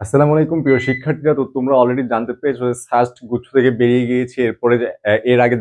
আসসালামু আলাইকুম প্রিয় শিক্ষার্থীরা। তো তোমরা অলরেডি জানতে পেরেছো যে সাস্ট গুচ্ছ থেকে বেরিয়ে গিয়েছে। এরপরে এর আগে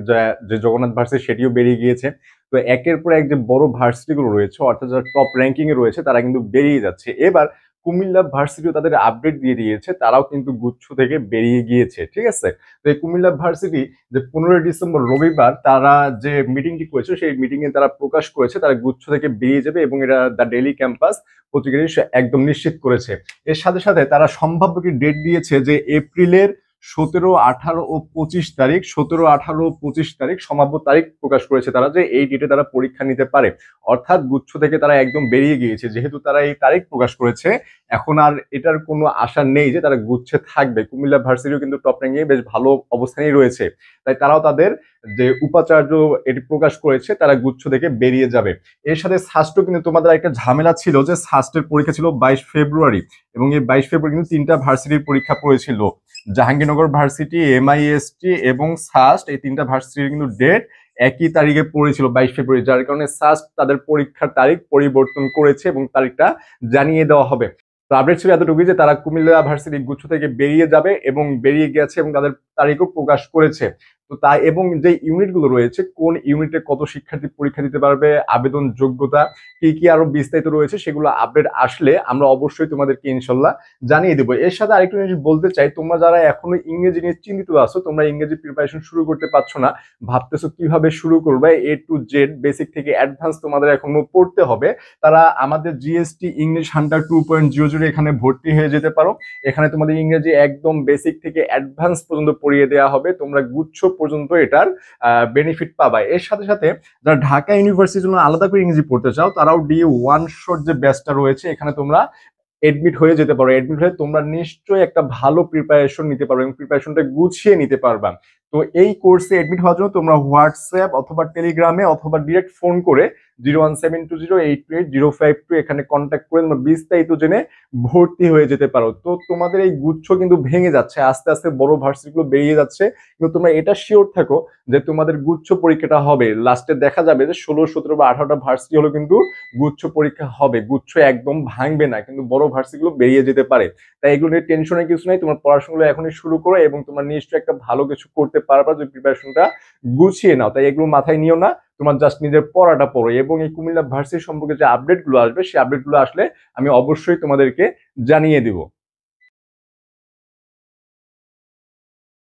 যে জগন্নাথ ভার্সিটি সেটিও বেরিয়ে গিয়েছে। তো একের পর এক যে বড় ভার্সিটি গুলো রয়েছে, অর্থাৎ যারা টপ র্যাঙ্কিং এ রয়েছে তারা কিন্তু বেরিয়ে যাচ্ছে। এবার কুমিল্লা ভার্সিটিও তাদের আপডেট দিয়ে দিয়েছে, তারাও কিন্তু গুচ্ছ থেকে বেরিয়ে গিয়েছে। ঠিক আছে। তো এই কুমিল্লা ভার্সিটি যে 15 ডিসেম্বর রবিবার তারা যে মিটিংটি করেছে, সেই মিটিং এ তারা প্রকাশ করেছে তারা গুচ্ছ থেকে বেরিয়ে যাবে, এবং এটা দ্য ডেইলি ক্যাম্পাস পত্রিকাটি একদম নিশ্চিত করেছে। এর সাথে সাথে তারা সম্ভাব্য কি ডেট দিয়েছে যে এপ্রিলের 17, 18 ও 25 তারিখ, 17, 18 ও 25 তারিখ সম্ভাব্য তারিখ প্রকাশ করেছে তারা, যে এই ডেটে তারা পরীক্ষা নিতে পারে। অর্থাৎ গুচ্ছ থেকে তারা একদম বেরিয়ে গিয়েছে। যেহেতু তারা এই তারিখ প্রকাশ করেছে, এখন আর এটার কোনো আশা নেই যে তারা গুচ্ছে থাকবে। কুমিল্লা ভার্সিটিও কিন্তু টপ র্যাঙ্কিংয়ে বেশ ভালো অবস্থানেই রয়েছে। তাই তারাও তাদের যে উপাচার্য এটি প্রকাশ করেছে, তারা গুচ্ছ থেকে বেরিয়ে যাবে। এর সাথে সাস্টও কিন্তু তোমাদের একটা ঝামেলা ছিল যে সাস্টের পরীক্ষা ছিল 22 ফেব্রুয়ারি, এবং এই 22 ফেব্রুয়ারি কিন্তু তিনটা ভার্সিটির পরীক্ষা পড়েছিল। জাহাঙ্গীরনগর ভার্সিটি, এমআইএসটি এবং সাস্ট, এই তিনটা ভার্সিটির কিন্তু ডেট একই তারিখে পড়েছিল 22 ফেব্রুয়ারি, যার কারণে সাস্ট তাদের পরীক্ষার তারিখ পরিবর্তন করেছে এবং তারিখটা জানিয়ে দেওয়া হবে। তো আপডেট ছিল এতটুকুই যে তারা কুমিল্লা ভার্সিটি গুচ্ছ থেকে বেরিয়ে যাবে এবং বেরিয়ে গেছে, এবং তাদের তারিখও প্রকাশ করেছে। তো তাই, এবং যে ইউনিটগুলো রয়েছে, কোন ইউনিটে কত শিক্ষার্থী পরীক্ষা দিতে পারবে, আবেদন যোগ্যতা কি কি আরো বিস্তারিত রয়েছে, সেগুলো আপডেট আসলে আমরা অবশ্যই তোমাদেরকে ইনশাল্লাহ জানিয়ে দেবো। এর সাথে আরেকটু জিনিস বলতে চাই, তোমরা যারা এখনো ইংরেজি নিয়ে চিন্তিত আছো, তোমরা ইংরেজি প্রিপারেশন শুরু করতে পারছো না, ভাবতেছো কিভাবে শুরু করবে, A to Z বেসিক থেকে অ্যাডভান্স তোমাদের এখনো পড়তে হবে, তারা আমাদের জিএসটি ইংলিশ হান্টার 2.00 এখানে ভর্তি হয়ে যেতে পারো। এখানে তোমাদের ইংরেজি একদম বেসিক থেকে অ্যাডভান্স পর্যন্ত পড়িয়ে দেওয়া হবে, তোমরা গুচ্ছ পর্যন্ত এটার বেনিফিট পাবা। এর সাথে সাথে যারা ঢাকা ইউনিভার্সিটির জন্য আলাদা করে ইংরেজি পড়তে চাও, তারাও D1 শর্ট যে ব্যাচটা রয়েছে, এখানে তোমরা এডমিট হয়ে যেতে পারো। এডমিট হয়ে তোমরা নিশ্চয়ই একটা ভালো প্রিপারেশন নিতে পারবে এবং প্রিপারেশনটা গুছিয়ে নিতে পারবা। তো এই কোর্সে এডমিট হওয়ার জন্য তোমরা হোয়াটসঅ্যাপ অথবা টেলিগ্রামে অথবা ডিরেক্ট ফোন করে 01720828052 এখানে কন্ট্যাক্ট করে তোমরা বিস্তারিত জেনে ভর্তি হয়ে যেতে পারো। তো তোমাদের এই গুচ্ছ কিন্তু ভেঙে যাচ্ছে, আস্তে আস্তে বড় ভার্সিটিগুলো বেরিয়ে যাচ্ছে, কিন্তু তোমরা এটা শিওর থাকো যে তোমাদের গুচ্ছ পরীক্ষাটা হবে। লাস্টে দেখা যাবে যে 16, 17 বা 18টা ভার্সিটি হলো কিন্তু গুচ্ছ পরীক্ষা হবে। গুচ্ছ একদম ভাঙবে না, কিন্তু বড় ভার্সিটিগুলো বেরিয়ে যেতে পারে। তাই এগুলো নিয়ে টেনশনের কিছু নাই, তোমার পড়াশোনাগুলো এখনই শুরু করো এবং তোমরা নিশ্চয়ই একটা ভালো কিছু করতে পারবা যদি প্রিপারেশনটা গুছিয়ে নাও। তাই এগুলো মাথায় নিও না, তোমার জাস্ট নিজের পড়াটা পড়ো। এবং এই কুমিল্লা ভার্সিটি সম্পর্কে যে আপডেট গুলো আসবে, সেই আপডেট গুলো আসলে আমি অবশ্যই তোমাদেরকে জানিয়ে দিব।